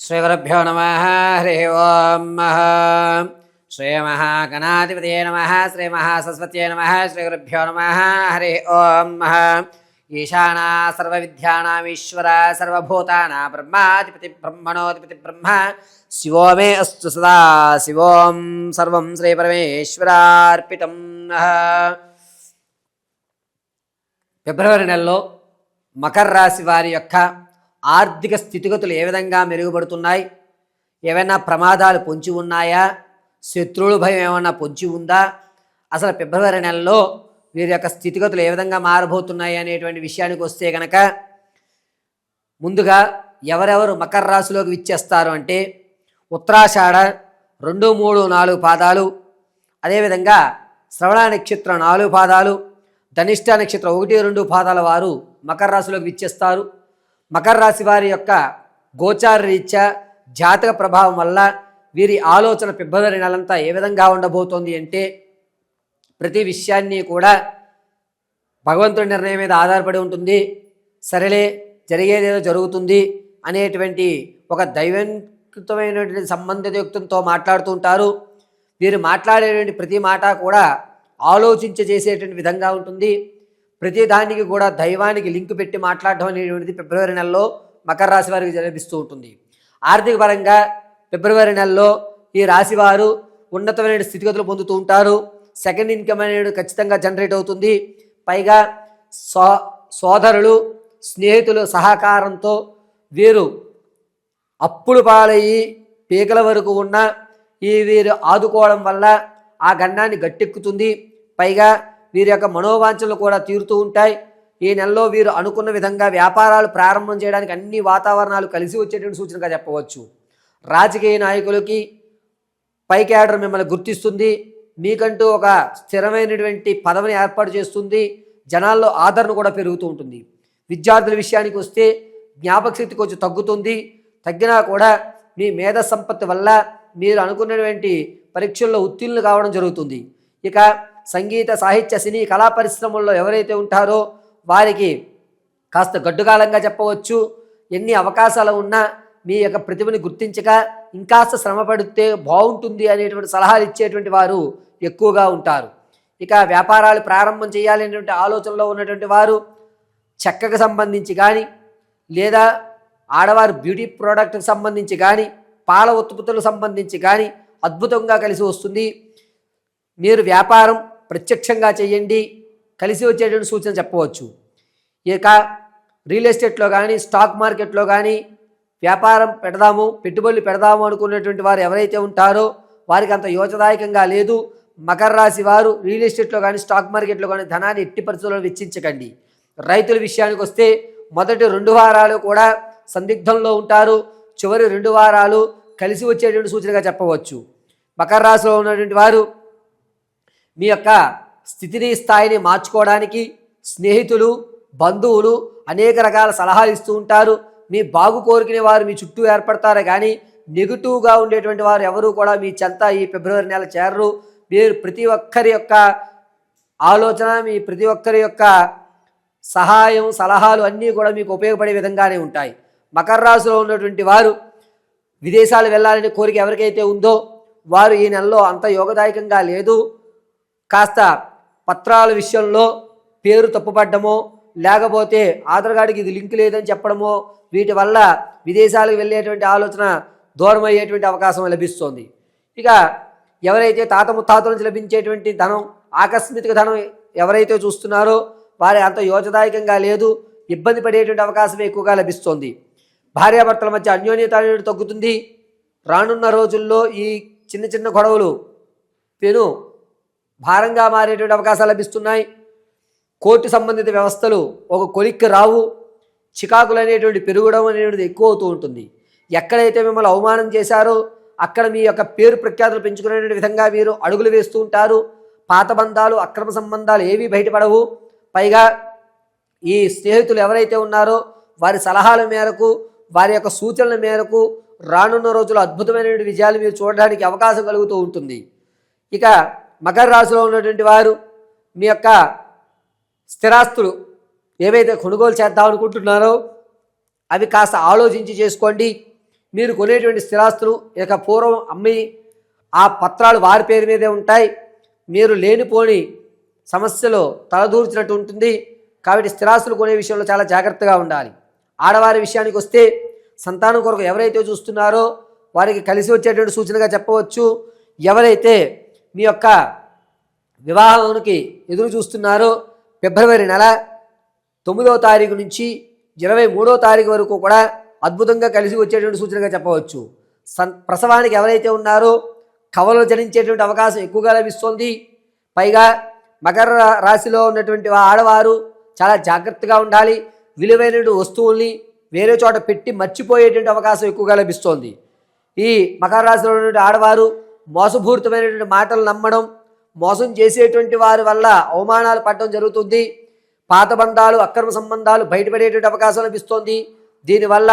శ్రీగురుభ్యో నమః. హరి ఓం. శ్రీమహాగణాధిపతయే నమః. శ్రీమహాసరస్వత్యై నమః. శ్రీగురుభ్యో నమః. హరి ఓం. ఈశానా సర్వవిద్యానామీశ్వర సర్వభూతానాం బ్రహ్మాధిపతి బ్రహ్మణోధిపతి బ్రహ్మ శివో మే అస్తు సదా శివోం. సర్వం శ్రీపరమేశ్వరార్పితం. ఫిబ్రవరి నెలలో మకర రాశి వారి యొక్క ఆర్థిక స్థితిగతులు ఏ విధంగా మెరుగుపడుతున్నాయి? ఏమైనా ప్రమాదాలు పొంచి ఉన్నాయా? శత్రువుల భయం ఏమైనా పొంచి ఉందా? అసలు ఫిబ్రవరి నెలలో వీరి యొక్క స్థితిగతులు ఏ విధంగా మారబోతున్నాయి అనేటువంటి విషయానికి వస్తే కనుక, ముందుగా ఎవరెవరు మకర రాశిలోకి విచ్చేస్తారు అంటే ఉత్తరాషాఢ 2, 3, 4 పాదాలు, అదేవిధంగా శ్రవణ నక్షత్రం 4 పాదాలు, ధనిష్ట నక్షత్రం 1, 2 పాదాల వారు మకర రాశిలోకి విచ్చేస్తారు. మకర రాశి వారి యొక్క గోచార రీత్యా జాతక ప్రభావం వల్ల వీరి ఆలోచన ఫిబ్రవరి నెలంతా ఏ విధంగా ఉండబోతోంది అంటే, ప్రతి విషయాన్ని కూడా భగవంతుడి నిర్ణయం మీద ఆధారపడి ఉంటుంది. సరేలే, జరిగేదేదో జరుగుతుంది అనేటువంటి ఒక దైవంకృతమైనటువంటి సంబంధితయుక్తంతో మాట్లాడుతూ ఉంటారు. వీరు మాట్లాడేటువంటి ప్రతి మాట కూడా ఆలోచించి చేసేటువంటి విధంగా ఉంటుంది. ప్రతి దానికి కూడా దైవానికి లింక్ పెట్టి మాట్లాడడం అనేటువంటిది ఫిబ్రవరి నెలలో మకర రాశి వారికి లభిస్తూ ఉంటుంది. ఆర్థిక పరంగా ఫిబ్రవరి నెలలో ఈ రాశి వారు ఉన్నతమైన స్థితిగతులు పొందుతూ ఉంటారు. సెకండ్ ఇన్కమ్ అనేది ఖచ్చితంగా జనరేట్ అవుతుంది. పైగా సోదరులు స్నేహితులు సహకారంతో వీరు అప్పులు పాలయ్యి పీకల వరకు ఉన్న వీరు ఆదుకోవడం వల్ల ఆ గండాన్ని గట్టెక్కుతుంది. పైగా వీరి యొక్క మనోవాంఛలు కూడా తీరుతూ ఉంటాయి. ఈ నెలలో వీరు అనుకున్న విధంగా వ్యాపారాలు ప్రారంభం చేయడానికి అన్ని వాతావరణాలు కలిసి వచ్చేటువంటి సూచనగా చెప్పవచ్చు. రాజకీయ నాయకులకి పై క్యాడర్ మిమ్మల్ని గుర్తిస్తుంది. మీకంటూ ఒక స్థిరమైనటువంటి పదవిని ఏర్పాటు చేస్తుంది. జనాల్లో ఆదరణ కూడా పెరుగుతూ ఉంటుంది. విద్యార్థుల విషయానికి వస్తే జ్ఞాపక శక్తి కొంచెం తగ్గుతుంది. తగ్గినా కూడా మీ మేధ సంపత్తి వల్ల మీరు అనుకున్నటువంటి పరీక్షల్లో ఉత్తీర్ణులు కావడం జరుగుతుంది. ఇక సంగీత సాహిత్య సినీ కళా పరిశ్రమల్లో ఎవరైతే ఉంటారో వారికి కాస్త గడ్డుకాలంగా చెప్పవచ్చు. ఎన్ని అవకాశాలు ఉన్నా మీ యొక్క ప్రతిభని గుర్తించక ఇంకాస్త శ్రమ పడితే బాగుంటుంది అనేటువంటి సలహాలు ఇచ్చేటువంటి వారు ఎక్కువగా ఉంటారు. ఇక వ్యాపారాలు ప్రారంభం చేయాలనేటువంటి ఆలోచనలో ఉన్నటువంటి వారు చెక్కకు సంబంధించి కానీ, లేదా ఆడవారు బ్యూటీ ప్రోడక్ట్కి సంబంధించి కానీ, పాల ఉత్పత్తులకు సంబంధించి కానీ అద్భుతంగా కలిసి వస్తుంది. మీరు వ్యాపారం ప్రత్యక్షంగా చేయండి, కలిసి వచ్చేటువంటి సూచన చెప్పవచ్చు. ఇక రియల్ ఎస్టేట్లో కానీ, స్టాక్ మార్కెట్లో కానీ వ్యాపారం పెడదాము, పెట్టుబడులు పెడదాము అనుకున్నటువంటి వారు ఎవరైతే ఉంటారో వారికి అంత యోచదాయకంగా లేదు. మకర రాశి వారు రియల్ ఎస్టేట్లో కానీ, స్టాక్ మార్కెట్లో కానీ ధనాన్ని ఎట్టి పరిస్థితుల్లో వెచ్చించకండి. రైతుల విషయానికి వస్తే మొదటి 2 వారాలు కూడా సందిగ్ధంలో ఉంటారు. చివరి 2 వారాలు కలిసి వచ్చేటువంటి సూచనగా చెప్పవచ్చు. మకర రాశిలో ఉన్నటువంటి వారు మీ యొక్క స్థితిని స్థాయిని మార్చుకోవడానికి స్నేహితులు బంధువులు అనేక రకాల సలహాలు ఇస్తూ ఉంటారు. మీ బాగు కోరుకునే వారు మీ చుట్టూ ఏర్పడతారు, కానీ నెగిటివ్గా ఉండేటువంటి వారు ఎవరు కూడా మీ చెంత ఈ ఫిబ్రవరి నెల చేరరు. మీరు ప్రతి ఒక్కరి యొక్క ఆలోచన, మీ ప్రతి ఒక్కరి యొక్క సహాయం సలహాలు అన్నీ కూడా మీకు ఉపయోగపడే విధంగానే ఉంటాయి. మకర రాశిలో ఉన్నటువంటి వారు విదేశాలు వెళ్ళాలనే కోరిక ఎవరికైతే ఉందో వారు ఈ నెలలో అంత యోగదాయకంగా లేదు. కాస్త పత్రాల విషయంలో పేరు తప్పుపడ్డమో, లేకపోతే ఆధార్ కార్డుకి ఇది లింక్ లేదని చెప్పడమో, వీటి వల్ల విదేశాలకు వెళ్ళేటువంటి ఆలోచన దూరం అయ్యేటువంటి అవకాశం లభిస్తుంది. ఇక ఎవరైతే తాత ముత్తాతల నుంచి లభించేటువంటి ధనం, ఆకస్మిక ధనం ఎవరైతే చూస్తున్నారో వారి అంత యోచదాయకంగా లేదు, ఇబ్బంది పడేటువంటి అవకాశం ఎక్కువగా లభిస్తుంది. భార్యాభర్తల మధ్య అన్యోన్యత అనేది తగ్గుతుంది. రానున్న రోజుల్లో ఈ చిన్న చిన్న గొడవలు పెను భారంగా మారేటువంటి అవకాశాలు లభిస్తున్నాయి. కోర్టు సంబంధిత వ్యవస్థలు ఒక కొలిక్కి రావు. చికాకులు అనేటువంటి పెరగడం అనేటువంటిది ఎక్కువ అవుతూ ఉంటుంది. ఎక్కడైతే మిమ్మల్ని అవమానం చేశారో అక్కడ మీ యొక్క పేరు ప్రఖ్యాతులు పెంచుకునే విధంగా మీరు అడుగులు వేస్తూ ఉంటారు. పాత బంధాలు, అక్రమ సంబంధాలు ఏవీ బయటపడవు. పైగా ఈ స్నేహితులు ఎవరైతే ఉన్నారో వారి సలహాల మేరకు, వారి యొక్క సూచనల మేరకు రానున్న రోజుల్లో అద్భుతమైన విజయాలు మీరు చూడడానికి అవకాశం కలుగుతూ ఉంటుంది. ఇక మకర రాశిలో ఉన్నటువంటి వారు మీ యొక్క స్థిరాస్తులు ఏవైతే కొనుగోలు చేద్దాం అనుకుంటున్నారో అవి కాస్త ఆలోచించి చేసుకోండి. మీరు కొనేటువంటి స్థిరాస్తులు ఇక పూర్వం అమ్మి ఆ పత్రాలు వారి పేరు మీదే ఉంటాయి. మీరు లేనిపోని సమస్యలో తలదూర్చినట్టు ఉంటుంది. కాబట్టి స్థిరాస్తులు కొనే విషయంలో చాలా జాగ్రత్తగా ఉండాలి. ఆడవారి విషయానికి వస్తే సంతానం కొరకు ఎవరైతే చూస్తున్నారో వారికి కలిసి వచ్చేటువంటి సూచనగా చెప్పవచ్చు. ఎవరైతే మీ యొక్క వివాహానికి ఎదురు చూస్తున్నారో ఫిబ్రవరి నెల 9వ తారీఖు నుంచి 23వ తారీఖు వరకు కూడా అద్భుతంగా కలిసి వచ్చేటువంటి సూచనగా చెప్పవచ్చు. ప్రసవానికి ఎవరైతే ఉన్నారో కవలలు జనించేటువంటి అవకాశం ఎక్కువగా లభిస్తుంది. పైగా మకర రాశిలో ఉన్నటువంటి ఆడవారు చాలా జాగ్రత్తగా ఉండాలి. విలువైన వస్తువుల్ని వేరే చోట పెట్టి మర్చిపోయేటువంటి అవకాశం ఎక్కువగా లభిస్తోంది. ఈ మకర రాశిలో ఉన్నటువంటి ఆడవారు మోసపూరితమైనటువంటి మాటలు నమ్మడం, మోసం చేసేటువంటి వారి వల్ల అవమానాలు పడడం జరుగుతుంది. పాత బంధాలు, అక్రమ సంబంధాలు బయటపడేటువంటి అవకాశం లభిస్తోంది. దీనివల్ల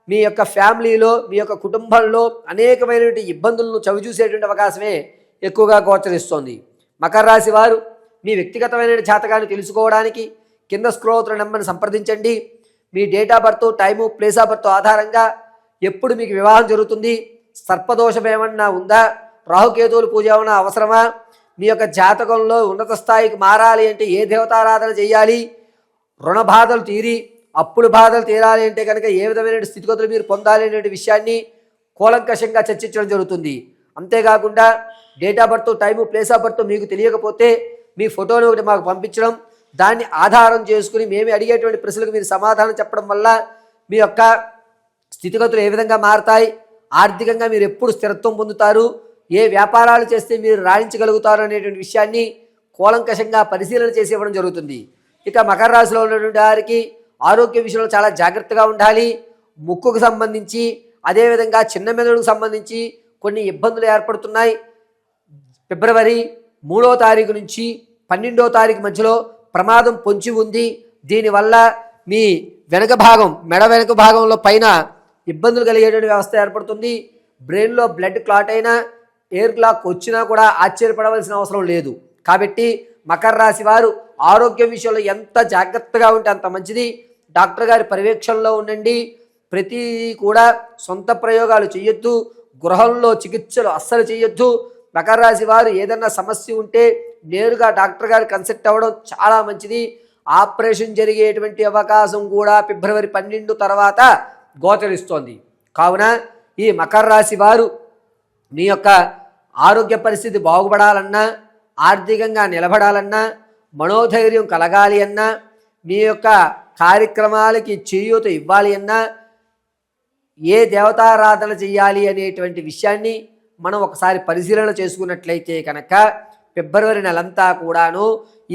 మీ యొక్క ఫ్యామిలీలో, మీ యొక్క కుటుంబంలో అనేకమైనటువంటి ఇబ్బందులను చవిచూసేటువంటి అవకాశమే ఎక్కువగా గోచరిస్తోంది. మకర రాశి వారు మీ వ్యక్తిగతమైన జాతకాన్ని తెలుసుకోవడానికి కింద స్క్రోల్ అవుతున్న నెంబర్ని సంప్రదించండి. మీ date of birth, time, place of birth ఆధారంగా ఎప్పుడు మీకు వివాహం జరుగుతుంది, సర్పదోషం ఏమన్నా ఉందా, రాహుకేతువులు పూజ ఏమన్నా అవసరమా, మీ యొక్క జాతకంలో ఉన్నత స్థాయికి మారాలి అంటే ఏ దేవతారాధన చేయాలి, రుణ బాధలు తీరి అప్పుల బాధలు తీరాలి అంటే కనుక ఏ విధమైన స్థితిగతులు మీరు పొందాలి అనే విషయాన్ని కూలంకషంగా చర్చించడం జరుగుతుంది. అంతేకాకుండా date of birth, time, place of birth మీకు తెలియకపోతే మీ ఫోటోను ఒకటి మాకు పంపించడం, దాన్ని ఆధారం చేసుకుని మేము అడిగేటువంటి ప్రశ్నలకు మీరు సమాధానం చెప్పడం వల్ల మీ యొక్క స్థితిగతులు ఏ విధంగా మారతాయి, ఆర్థికంగా మీరు ఎప్పుడు స్థిరత్వం పొందుతారు, ఏ వ్యాపారాలు చేస్తే మీరు రాణించగలుగుతారు అనేటువంటి విషయాన్ని కూలంకషంగా పరిశీలన చేసి ఇవ్వడం జరుగుతుంది. ఇక మకర రాశిలో ఉన్నటువంటి వారికి ఆరోగ్య విషయంలో చాలా జాగ్రత్తగా ఉండాలి. ముక్కుకు సంబంధించి, అదేవిధంగా చిన్న మెదడుకు సంబంధించి కొన్ని ఇబ్బందులు ఏర్పడుతున్నాయి. ఫిబ్రవరి 3వ తారీఖు నుంచి 12వ తారీఖు మధ్యలో ప్రమాదం పొంచి ఉంది. దీనివల్ల మీ వెనక భాగం, మెడ వెనక భాగంలో పైన ఇబ్బందులు కలిగేటువంటి వ్యవస్థ ఏర్పడుతుంది. బ్రెయిన్లో బ్లడ్ క్లాట్ అయినా, ఎయిర్ క్లాక్ వచ్చినా కూడా ఆశ్చర్యపడవలసిన అవసరం లేదు. కాబట్టి మకర రాశి వారు ఆరోగ్యం విషయంలో ఎంత జాగ్రత్తగా ఉంటే అంత మంచిది. డాక్టర్ గారి పర్యవేక్షణలో ఉండండి. ప్రతి కూడా సొంత ప్రయోగాలు చేయొద్దు. గృహంలో చికిత్సలు అస్సలు చేయొద్దు. మకర రాశి వారు ఏదన్నా సమస్య ఉంటే నేరుగా డాక్టర్ గారు కన్సల్ట్ అవ్వడం చాలా మంచిది. ఆపరేషన్ జరిగేటువంటి అవకాశం కూడా ఫిబ్రవరి 12 తర్వాత గోచరిస్తోంది. కావున ఈ మకర రాశి వారు మీ యొక్క ఆరోగ్య పరిస్థితి బాగుపడాలన్నా, ఆర్థికంగా నిలబడాలన్నా, మనోధైర్యం కలగాలి అన్నా, మీ యొక్క కార్యక్రమాలకి చేయూత ఇవ్వాలి అన్నా, ఏ దేవతారాధన చేయాలి అనేటువంటి విషయాన్ని మనం ఒకసారి పరిశీలన చేసుకున్నట్లయితే కనుక ఫిబ్రవరి నెలంతా కూడాను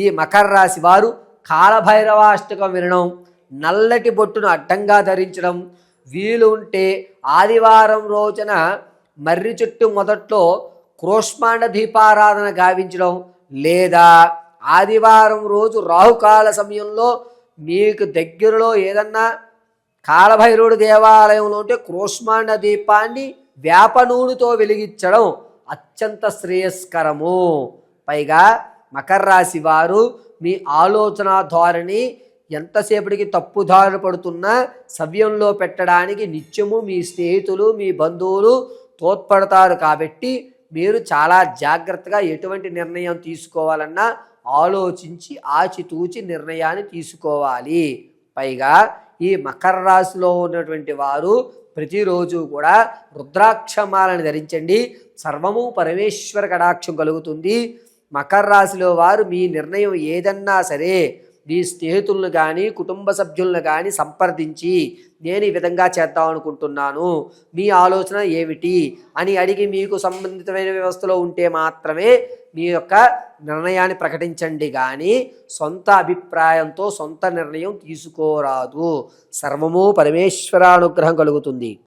ఈ మకర రాశి వారు కాలభైరవాష్టకం వినడం, నల్లటి బొట్టును అడ్డంగా ధరించడం, వీలు ఉంటే ఆదివారం రోజున మర్రి చెట్టు మొదట్లో క్రోష్మాండ దీపారాధన గావించడం, లేదా ఆదివారం రోజు రాహుకాల సమయంలో మీకు దగ్గరలో ఏదన్నా కాలభైరవుడు దేవాలయంలో ఉంటే క్రోష్మాండ దీపాన్ని వేప నూనెతో వెలిగించడం అత్యంత శ్రేయస్కరము. పైగా మకర రాశి వారు మీ ఆలోచన ధోరణి ఎంతసేపటికి తప్పుదారి పడుతున్నా సవ్యంలో పెట్టడానికి నిత్యము మీ స్నేహితులు, మీ బంధువులు తోడ్పడతారు. కాబట్టి మీరు చాలా జాగ్రత్తగా ఎటువంటి నిర్ణయం తీసుకోవాలన్నా ఆలోచించి ఆచితూచి నిర్ణయాన్ని తీసుకోవాలి. పైగా ఈ మకర రాశిలో ఉన్నటువంటి వారు ప్రతిరోజు కూడా రుద్రాక్షమాలను ధరించండి. సర్వము పరమేశ్వర కటాక్షం కలుగుతుంది. మకర రాశిలో వారు మీ నిర్ణయం ఏదన్నా సరే మీ స్నేహితులను కానీ కుటుంబ సభ్యులను కానీ సంప్రదించి నేను ఈ విధంగా చేద్దాం అనుకుంటున్నాను, మీ ఆలోచన ఏమిటి అని అడిగి మీకు సంబంధితమైన వ్యవస్థలో ఉంటే మాత్రమే మీ యొక్క నిర్ణయాన్ని ప్రకటించండి. కానీ సొంత అభిప్రాయంతో సొంత నిర్ణయం తీసుకోరాదు. సర్వము పరమేశ్వరానుగ్రహం కలుగుతుంది.